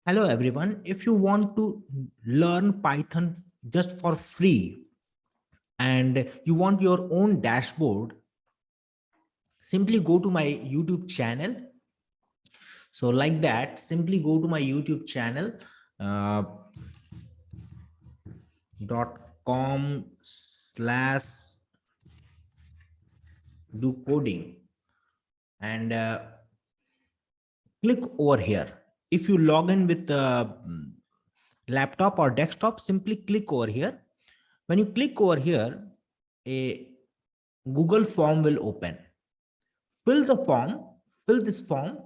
Hello everyone. If you want to learn Python just for free and you want your own dashboard, simply go to my YouTube channel. So like that, simply go to my YouTube channel uh, .com/do coding and click over here. If you log in with laptop or desktop, simply click over here. When you click over here, a Google form will open. Fill the form, fill this form,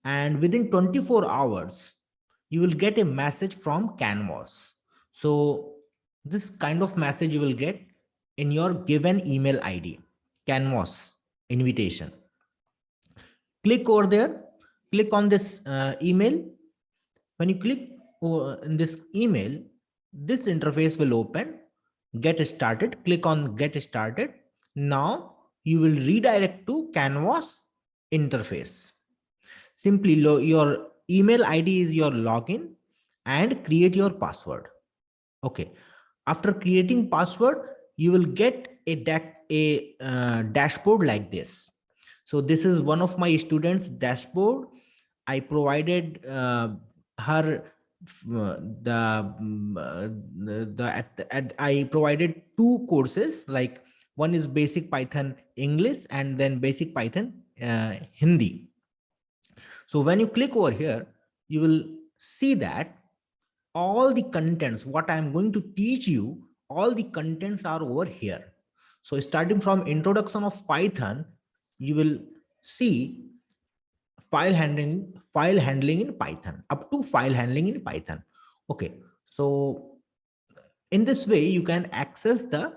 and within 24 hours, you will get a message from Canvas. So this kind of message you will get in your given email ID, Canvas invitation. Click over there, click on this email. When you click in this email, this interface will open. Get started, click on get started. Now you will redirect to Canvas interface. Simply your email ID is your login and create your password. Okay. After creating password, you will get a dashboard like this. So this is one of my students' dashboard. I provided her I provided two courses, like one is basic Python English and then basic Python Hindi. So when you click over here, you will see that all the contents, what I'm going to teach you, all the contents are over here. So starting from introduction of Python, you will see file handling in Python, up to file handling in Python. Okay. So in this way, you can access the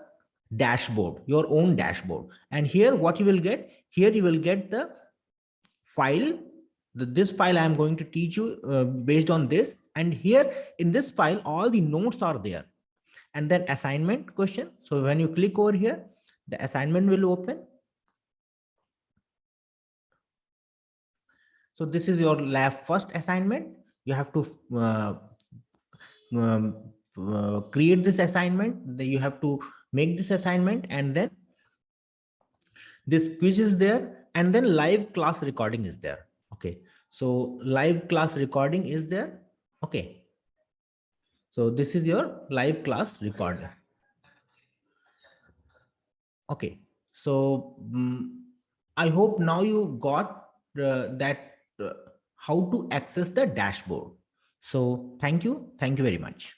dashboard, your own dashboard. And here, what you will get, here you will get the file, this file I am going to teach you based on this. And here in this file, all the notes are there. And then assignment question. So when you click over here, the assignment will open. So this is your lab first assignment. You have to create this assignment. Then you have to make this assignment, and then this quiz is there, and then live class recording is there. Okay. So live class recording is there. Okay. So this is your live class recording. Okay. So I hope now you got that how to access the dashboard. So thank you. Thank you very much.